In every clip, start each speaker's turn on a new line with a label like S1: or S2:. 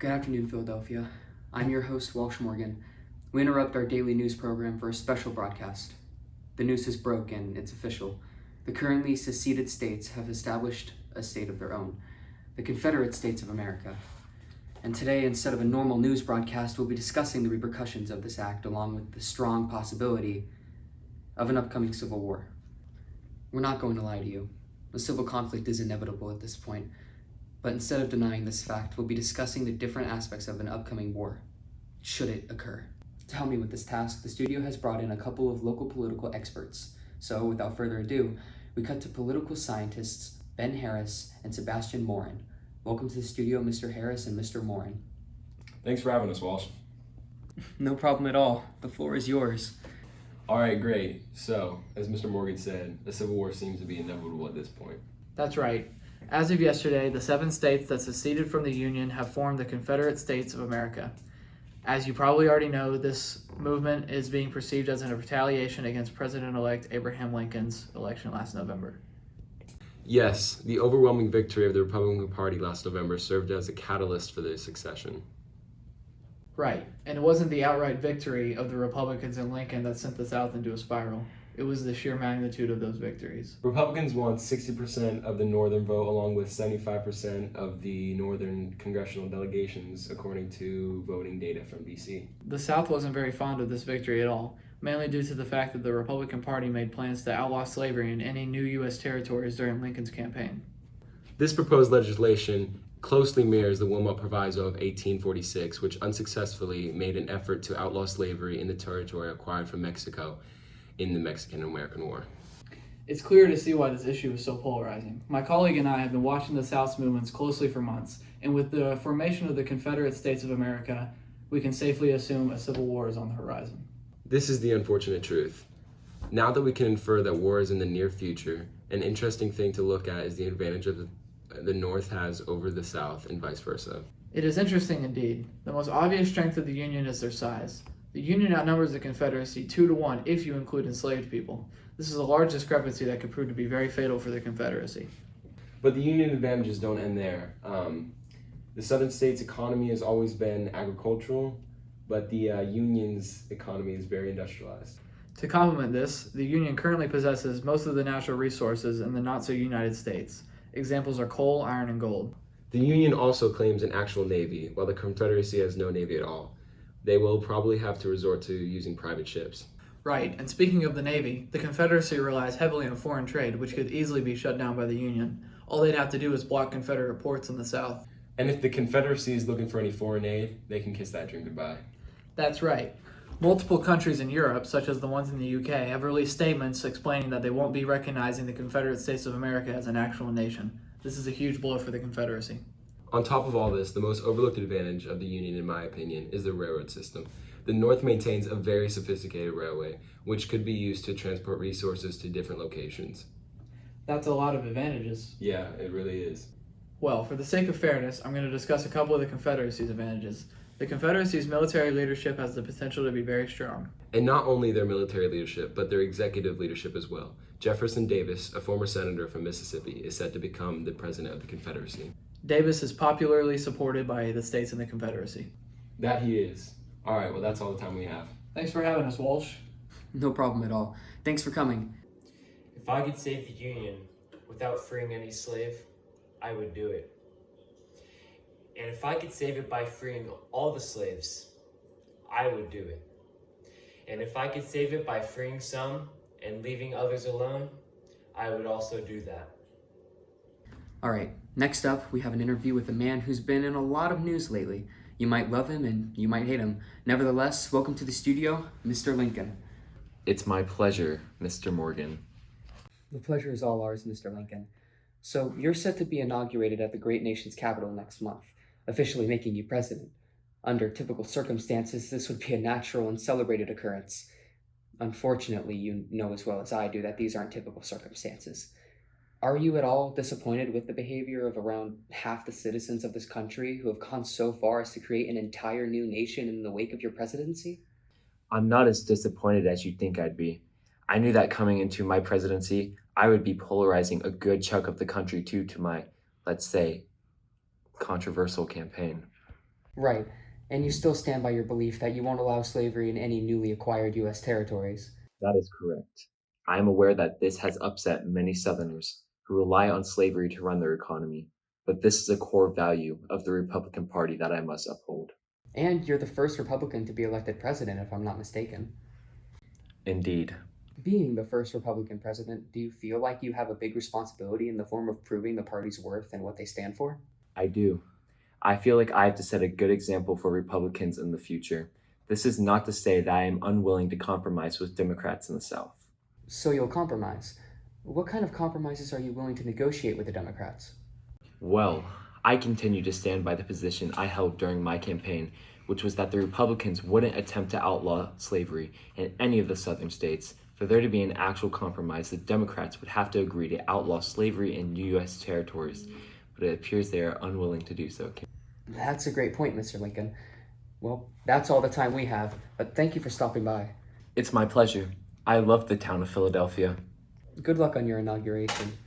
S1: Good afternoon, Philadelphia. I'm your host, Walsh Morgan. We interrupt our daily news program for a special broadcast. The news is broke and it's official. The currently seceded states have established a state of their own, the Confederate States of America. And today, instead of a normal news broadcast, we'll be discussing the repercussions of this act along with the strong possibility of an upcoming civil war. We're not going to lie to you. A civil conflict is inevitable at this point. But instead of denying this fact, we'll be discussing the different aspects of an upcoming war, should it occur. To help me with this task, the studio has brought in a couple of local political experts. So, without further ado, we cut to political scientists Ben Harris and Sebastian Morin. Welcome to the studio, Mr. Harris and Mr. Morin.
S2: Thanks for having us, Walsh.
S1: No problem at all. The floor is yours.
S2: All right, great. So, as Mr. Morgan said, the Civil War seems to be inevitable at this point.
S3: That's right. As of yesterday, the 7 states that seceded from the Union have formed the Confederate States of America. As you probably already know, this movement is being perceived as a retaliation against President-elect Abraham Lincoln's election last November.
S2: Yes, the overwhelming victory of the Republican Party last November served as a catalyst for the succession.
S3: Right, and it wasn't the outright victory of the Republicans and Lincoln that sent the South into a spiral. It was the sheer magnitude of those victories.
S2: Republicans won 60% of the northern vote, along with 75% of the northern congressional delegations, according to voting data from DC.
S3: The South wasn't very fond of this victory at all, mainly due to the fact that the Republican Party made plans to outlaw slavery in any new U.S. territories during Lincoln's campaign.
S2: This proposed legislation closely mirrors the Wilmot Proviso of 1846, which unsuccessfully made an effort to outlaw slavery in the territory acquired from Mexico in the Mexican-American War.
S3: It's clear to see why this issue is so polarizing. My colleague and I have been watching the South's movements closely for months, and with the formation of the Confederate States of America, we can safely assume a civil war is on the horizon.
S2: This is the unfortunate truth. Now that we can infer that war is in the near future, an interesting thing to look at is the advantage of the North has over the South and vice versa.
S3: It is interesting indeed. The most obvious strength of the Union is their size. The Union outnumbers the Confederacy 2-1 if you include enslaved people. This is a large discrepancy that could prove to be very fatal for the Confederacy.
S2: But the Union advantages don't end there. The Southern states' economy has always been agricultural, but the Union's economy is very industrialized.
S3: To complement this, the Union currently possesses most of the natural resources in the not-so-United States. Examples are coal, iron, and gold.
S2: The Union also claims an actual navy, while the Confederacy has no navy at all. They will probably have to resort to using private ships.
S3: Right, and speaking of the Navy, the Confederacy relies heavily on foreign trade, which could easily be shut down by the Union. All they'd have to do is block Confederate ports in the South.
S2: And if the Confederacy is looking for any foreign aid, they can kiss that dream goodbye.
S3: That's right. Multiple countries in Europe, such as the ones in the UK, have released statements explaining that they won't be recognizing the Confederate States of America as an actual nation. This is a huge blow for the Confederacy.
S2: On top of all this, the most overlooked advantage of the Union, in my opinion, is the railroad system. The North maintains a very sophisticated railway, which could be used to transport resources to different locations.
S3: That's a lot of advantages.
S2: Yeah, it really is.
S3: Well, for the sake of fairness, I'm going to discuss a couple of the Confederacy's advantages. The Confederacy's military leadership has the potential to be very strong.
S2: And not only their military leadership, but their executive leadership as well. Jefferson Davis, a former senator from Mississippi, is set to become the president of the Confederacy.
S3: Davis is popularly supported by the states in the Confederacy.
S2: That he is. All right, well, that's all the time we have.
S3: Thanks for having us, Walsh.
S1: No problem at all. Thanks for coming.
S4: If I could save the Union without freeing any slave, I would do it. And if I could save it by freeing all the slaves, I would do it. And if I could save it by freeing some and leaving others alone, I would also do that.
S1: All right, next up, we have an interview with a man who's been in a lot of news lately. You might love him and you might hate him. Nevertheless, welcome to the studio, Mr. Lincoln.
S5: It's my pleasure, Mr. Morgan.
S1: The pleasure is all ours, Mr. Lincoln. So, you're set to be inaugurated at the great nation's capital next month, officially making you president. Under typical circumstances, this would be a natural and celebrated occurrence. Unfortunately, you know as well as I do that these aren't typical circumstances. Are you at all disappointed with the behavior of around half the citizens of this country who have gone so far as to create an entire new nation in the wake of your presidency?
S5: I'm not as disappointed as you'd think I'd be. I knew that coming into my presidency, I would be polarizing a good chunk of the country to my, let's say, controversial campaign.
S1: Right, and you still stand by your belief that you won't allow slavery in any newly acquired U.S. territories.
S5: That is correct. I am aware that this has upset many Southerners who rely on slavery to run their economy, but this is a core value of the Republican Party that I must uphold.
S1: And you're the first Republican to be elected president, if I'm not mistaken.
S5: Indeed.
S1: Being the first Republican president, do you feel like you have a big responsibility in the form of proving the party's worth and what they stand for?
S5: I do. I feel like I have to set a good example for Republicans in the future. This is not to say that I am unwilling to compromise with Democrats in the South.
S1: So you'll compromise. What kind of compromises are you willing to negotiate with the Democrats?
S5: Well, I continue to stand by the position I held during my campaign, which was that the Republicans wouldn't attempt to outlaw slavery in any of the southern states. For there to be an actual compromise, the Democrats would have to agree to outlaw slavery in U.S. territories, but it appears they are unwilling to do so.
S1: That's a great point, Mr. Lincoln. Well, that's all the time we have, but thank you for stopping by.
S5: It's my pleasure. I love the town of Philadelphia.
S1: Good luck on your inauguration.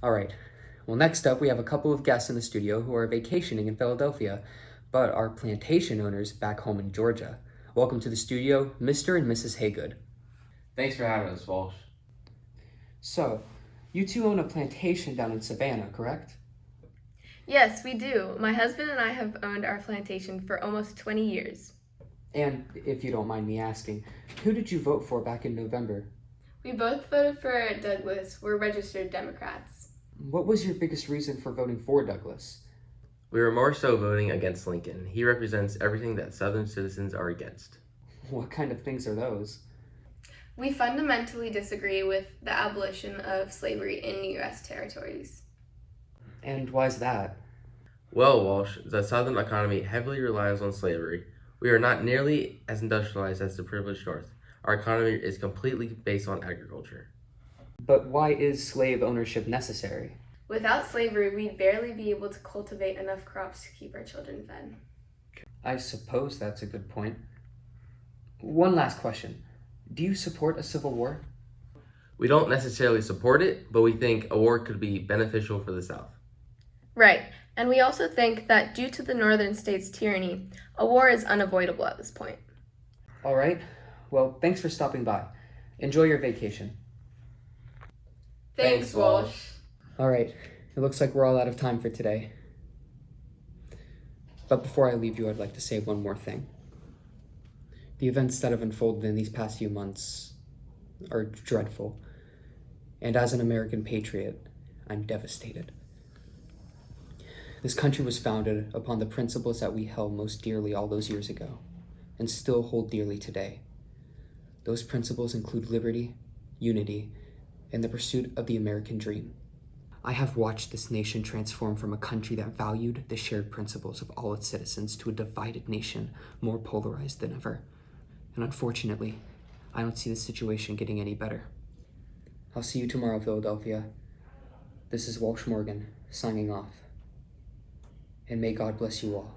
S1: All right. Well, next up, we have a couple of guests in the studio who are vacationing in Philadelphia, but are plantation owners back home in Georgia. Welcome to the studio, Mr. and Mrs. Haygood.
S6: Thanks for having us, Walsh.
S1: So, you two own a plantation down in Savannah, correct?
S7: Yes, we do. My husband and I have owned our plantation for almost 20 years.
S1: And, if you don't mind me asking, who did you vote for back in November?
S7: We both voted for Douglas. We're registered Democrats.
S1: What was your biggest reason for voting for Douglas?
S6: We were more so voting against Lincoln. He represents everything that Southern citizens are against.
S1: What kind of things are those?
S7: We fundamentally disagree with the abolition of slavery in U.S. territories.
S1: And why is that?
S6: Well, Walsh, the Southern economy heavily relies on slavery. We are not nearly as industrialized as the privileged North. Our economy is completely based on agriculture.
S1: But why is slave ownership necessary?
S7: Without slavery, we'd barely be able to cultivate enough crops to keep our children fed.
S1: I suppose that's a good point. One last question. Do you support a civil war?
S6: We don't necessarily support it, but we think a war could be beneficial for the South.
S7: Right, and we also think that due to the northern states' tyranny, a war is unavoidable at this point.
S1: All right. Well, thanks for stopping by. Enjoy your vacation.
S7: Thanks, Walsh.
S1: All right. It looks like we're all out of time for today. But before I leave you, I'd like to say one more thing. The events that have unfolded in these past few months are dreadful. And as an American patriot, I'm devastated. This country was founded upon the principles that we held most dearly all those years ago, and still hold dearly today. Those principles include liberty, unity, and the pursuit of the American dream. I have watched this nation transform from a country that valued the shared principles of all its citizens to a divided nation more polarized than ever. And unfortunately, I don't see the situation getting any better. I'll see you tomorrow, Philadelphia. This is Walsh Morgan, signing off. And may God bless you all.